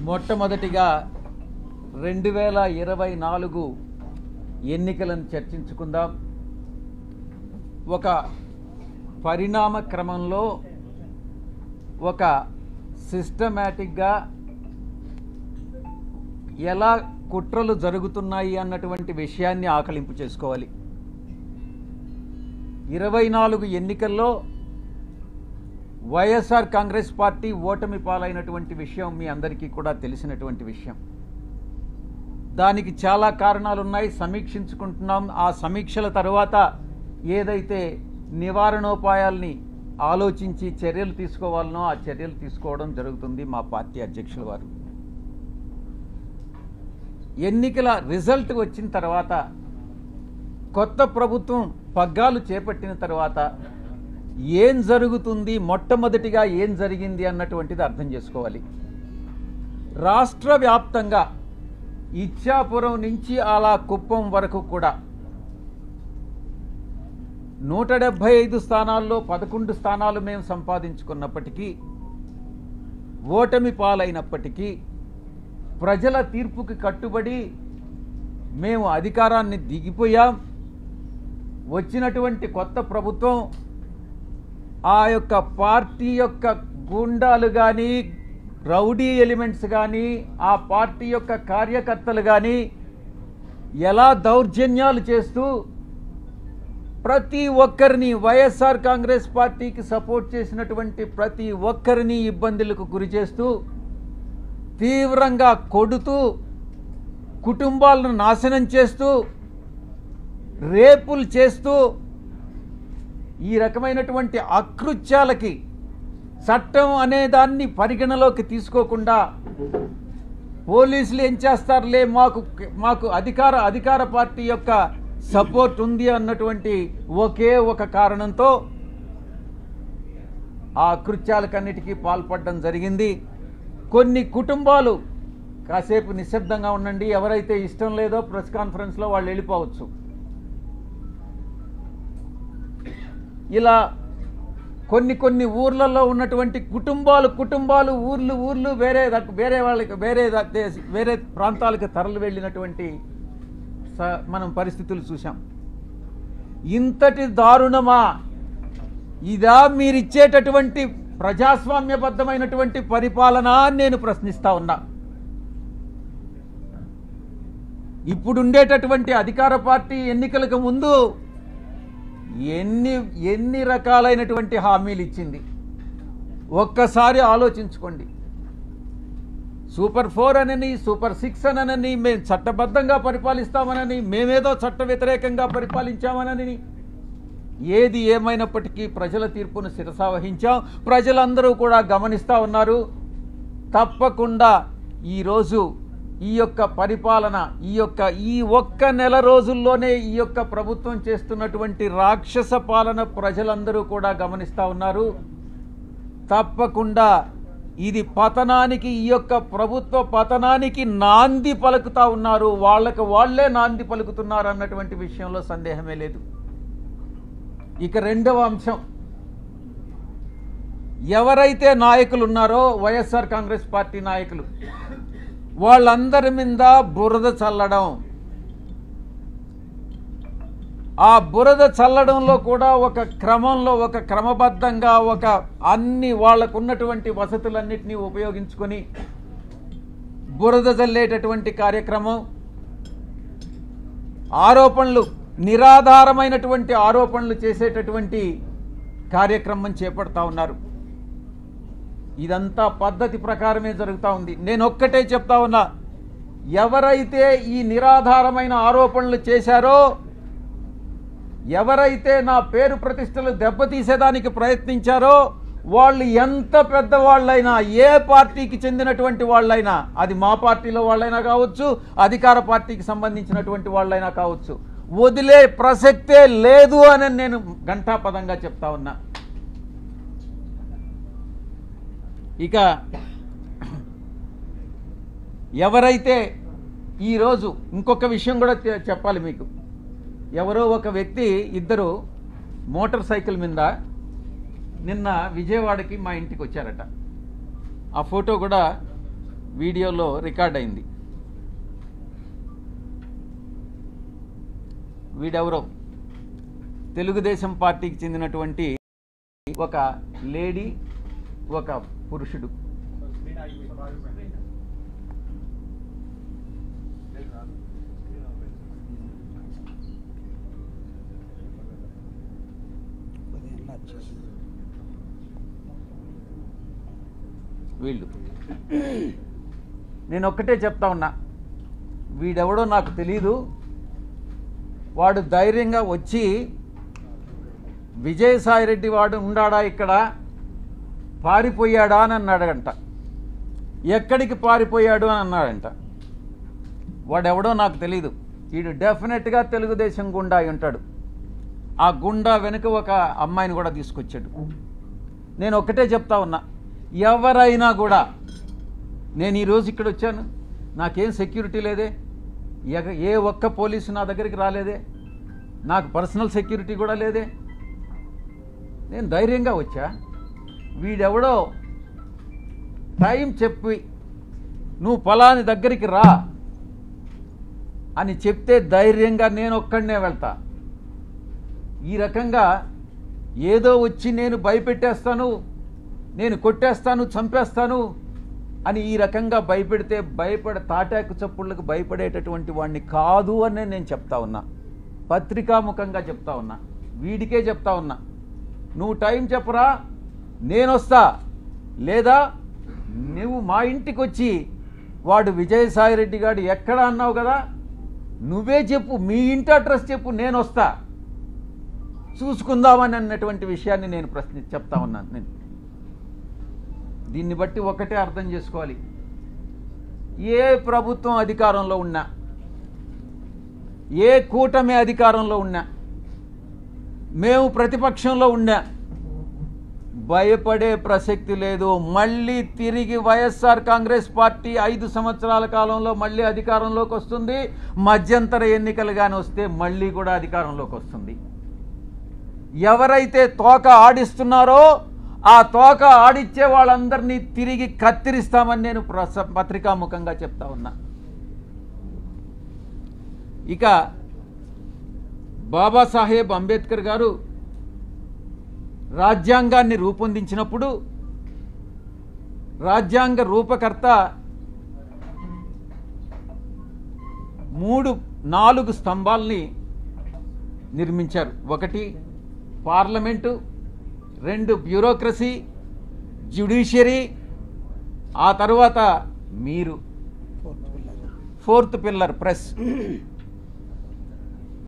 మొట్టమొదటిగా 2024 ఎన్నికలను చర్చించుకుందాం. ఒక పరిణామ క్రమంలో ఒక సిస్టమేటిక్గా ఎలా కుట్రలు జరుగుతున్నాయి అన్నటువంటి విషయాన్ని ఆకలింపు చేసుకోవాలి. 24 ఎన్నికల్లో వైఎస్ఆర్ కాంగ్రెస్ పార్టీ ఓటమి పాలైనటువంటి విషయం మీ అందరికీ కూడా తెలిసినటువంటి విషయం. దానికి చాలా కారణాలు ఉన్నాయి, సమీక్షించుకుంటున్నాం. ఆ సమీక్షల తర్వాత ఏదైతే నివారణోపాయాల్ని ఆలోచించి చర్యలు తీసుకోవాలనో ఆ చర్యలు తీసుకోవడం జరుగుతుంది మా పార్టీ అధ్యక్షుల వారు. ఎన్నికల రిజల్ట్ వచ్చిన తర్వాత, కొత్త ప్రభుత్వం పగ్గాలు చేపట్టిన తర్వాత ఏం జరుగుతుంది, మొట్టమొదటిగా ఏం జరిగింది అన్నటువంటిది అర్థం చేసుకోవాలి. రాష్ట్ర వ్యాప్తంగా ఇచ్చాపురం నుంచి అలా కుప్పం వరకు కూడా 175 స్థానాల్లో 11 స్థానాలు మేము సంపాదించుకున్నప్పటికీ, ఓటమి పాలైనప్పటికీ ప్రజల తీర్పుకి కట్టుబడి మేము అధికారాన్ని దిగిపోయాం. వచ్చినటువంటి కొత్త ప్రభుత్వం ఆ యొక్క పార్టీ యొక్క గూండాలు కానీ, రౌడీ ఎలిమెంట్స్ కానీ, ఆ పార్టీ యొక్క కార్యకర్తలు కానీ ఎలా దౌర్జన్యాలు చేస్తూ ప్రతి ఒక్కరిని, వైఎస్ఆర్ కాంగ్రెస్ పార్టీకి సపోర్ట్ చేసినటువంటి ప్రతి ఒక్కరిని ఇబ్బందులకు గురి చేస్తూ, తీవ్రంగా కొడుతూ, కుటుంబాలను నాశనం చేస్తూ, రేపులు చేస్తూ, ఈ రకమైనటువంటి అకృత్యాలకి చట్టం అనే దాన్ని పరిగణలోకి తీసుకోకుండా పోలీసులు ఏం చేస్తారులే, మాకు అధికార పార్టీ యొక్క సపోర్ట్ ఉంది అన్నటువంటి ఒకే ఒక కారణంతో ఆ అకృత్యాలకన్నిటికీ పాల్పడడం జరిగింది. కొన్ని కుటుంబాలు కాసేపు నిశ్శబ్దంగా ఉండండి, ఎవరైతే ఇష్టం లేదో ప్రెస్ కాన్ఫరెన్స్లో వాళ్ళు వెళ్ళిపోవచ్చు. ఇలా కొన్ని ఊర్లలో ఉన్నటువంటి కుటుంబాలు ఊర్లు వేరే ప్రాంతాలకు తరలి వెళ్ళినటువంటి మనం పరిస్థితులు చూసాం. ఇంతటి దారుణమా ఇదా మీరిచ్చేటటువంటి ప్రజాస్వామ్యబద్ధమైనటువంటి పరిపాలన అని నేను ప్రశ్నిస్తా ఉన్నా. ఇప్పుడుండేటటువంటి అధికార పార్టీ ఎన్నికలకు ముందు ఎన్ని రకాలైనటువంటి హామీలు ఇచ్చింది ఒక్కసారి ఆలోచించుకోండి. సూపర్ 4 అనని, సూపర్ 6 అనని, మేము చట్టబద్ధంగా పరిపాలిస్తామనని, మేమేదో చట్ట వ్యతిరేకంగా పరిపాలించామనని, ఏది ఏమైనప్పటికీ ప్రజల తీర్పును శిరసావహించాం. ప్రజలందరూ కూడా గమనిస్తూ ఉన్నారు. తప్పకుండా ఈరోజు ఈ యొక్క పరిపాలన, ఈ ఒక్క నెల రోజుల్లోనే ఈ యొక్క ప్రభుత్వం చేస్తున్నటువంటి రాక్షస పాలన ప్రజలందరూ కూడా గమనిస్తూ ఉన్నారు. తప్పకుండా ఇది పతనానికి, ఈ యొక్క ప్రభుత్వ పతనానికి నాంది పలుకుతా ఉన్నారు. వాళ్లే నాంది పలుకుతున్నారు అన్నటువంటి విషయంలో సందేహమే లేదు. ఇక రెండవ అంశం, ఎవరైతే నాయకులు ఉన్నారో వైఎస్ఆర్ కాంగ్రెస్ పార్టీ నాయకులు, వాళ్ళందరి మీద బురద చల్లడం. ఆ బురద చల్లడంలో కూడా ఒక క్రమంలో, ఒక క్రమబద్ధంగా, అన్ని వాళ్లకు ఉన్నటువంటి వసతులన్నింటినీ ఉపయోగించుకొని బురద చల్లేటటువంటి కార్యక్రమం, ఆరోపణలు, నిరాధారమైనటువంటి ఆరోపణలు చేసేటటువంటి కార్యక్రమం చేపడతా ఉన్నారు. ఇదంతా పద్ధతి ప్రకారమే జరుగుతూ ఉంది. నేను ఒక్కటే చెప్తా ఉన్నా, ఎవరైతే ఈ నిరాధారమైన ఆరోపణలు చేశారో, ఎవరైతే నా పేరు ప్రతిష్టలు దెబ్బతీసేదానికి ప్రయత్నించారో, వాళ్ళు ఎంత పెద్దవాళ్ళైనా, ఏ పార్టీకి చెందినటువంటి వాళ్ళైనా, అది మా పార్టీలో వాళ్ళైనా కావచ్చు, అధికార పార్టీకి సంబంధించినటువంటి వాళ్ళైనా కావచ్చు, వదిలే ప్రసక్తే లేదు అని నేను ఘంటాపదంగా చెప్తా ఉన్నా. ఇక ఎవరైతే ఈరోజు ఇంకొక విషయం కూడా చెప్పాలి మీకు. ఎవరో ఒక వ్యక్తి, ఇద్దరు మోటార్ సైకిల్ మీద నిన్న విజయవాడకి మా ఇంటికి వచ్చారట. ఆ ఫోటో కూడా వీడియోలో రికార్డ్ అయింది. వీడెవరో తెలుగుదేశం పార్టీకి చెందినటువంటి ఒక లేడీ, ఒక పురుషుడు. వీళ్ళు నేను ఒక్కటే చెప్తా ఉన్నా, వీడెవడో నాకు తెలీదు. వాడు ధైర్యంగా వచ్చి విజయసాయిరెడ్డి వాడు ఉండాడా ఇక్కడ, పారిపోయాడా అని అన్నాడంట. ఎక్కడికి పారిపోయాడు అని అన్నాడంట. వాడెవడో నాకు తెలీదు. వీడు డెఫినెట్గా తెలుగుదేశం గుండా అయి ఉంటాడు. ఆ గుండా వెనుక ఒక అమ్మాయిని కూడా తీసుకొచ్చాడు. నేను ఒక్కటే చెప్తా ఉన్నా, ఎవరైనా కూడా, నేను ఈరోజు ఇక్కడ వచ్చాను, నాకేం సెక్యూరిటీ లేదే, ఏ ఒక్క పోలీసు నా దగ్గరికి రాలేదే, నాకు పర్సనల్ సెక్యూరిటీ కూడా లేదే, నేను ధైర్యంగా వచ్చా. వీడెవడో టైం చెప్పి నువ్వు ఫలాని దగ్గరికి రా అని చెప్తే ధైర్యంగా నేను ఒక్కడనే వెళ్తా. ఈ రకంగా ఏదో వచ్చి నేను భయపెట్టేస్తాను, నేను కొట్టేస్తాను, చంపేస్తాను అని ఈ రకంగా భయపెడితే తాటాకు చప్పుళ్ళకు భయపడేటటువంటి వాడిని కాదు అని నేను చెప్తా ఉన్నా. పత్రికాముఖంగా చెప్తా ఉన్నా, వీడికే చెప్తా ఉన్నా. నువ్వు టైం చెప్పరా, నేను వస్తా, లేదా నువ్వు మా ఇంటికి వచ్చి వాడు విజయసాయిరెడ్డి గారు ఎక్కడ అన్నావు కదా, నువ్వే చెప్పు, మీ ఇంటి అడ్రస్ చెప్పు, నేను వస్తా, చూసుకుందామని అన్నటువంటి విషయాన్ని నేను చెప్తా ఉన్నాను. నేను దీన్ని బట్టి ఒకటే అర్థం చేసుకోవాలి, ఏ ప్రభుత్వం అధికారంలో ఉన్నా, ఏ కూటమి అధికారంలో ఉన్నా, మేము ప్రతిపక్షంలో ఉన్నా, భయపడే ప్రసక్తి లేదు. మళ్ళీ తిరిగి వైఎస్ఆర్ కాంగ్రెస్ పార్టీ 5 సంవత్సరాల కాలంలో మళ్ళీ అధికారంలోకి వస్తుంది. మధ్యంతర ఎన్నికలు కానీ వస్తే మళ్ళీ కూడా అధికారంలోకి వస్తుంది. ఎవరైతే తోక ఆడిస్తున్నారో ఆ తోక ఆడిచ్చే వాళ్ళందరినీ తిరిగి కత్తిరిస్తామని నేను పత్రికాముఖంగా చెప్తా ఉన్నా. ఇక బాబాసాహెబ్ అంబేద్కర్ గారు రాజ్యాంగాన్ని రూపొందించినప్పుడు రాజ్యాంగ రూపకర్త 4 స్తంభాల్ని నిర్మించారు. 1 పార్లమెంటు, 2 బ్యూరోక్రసీ, జ్యుడిషియరీ, ఆ తర్వాత మీరు 4th పిల్లర్ ప్రెస్.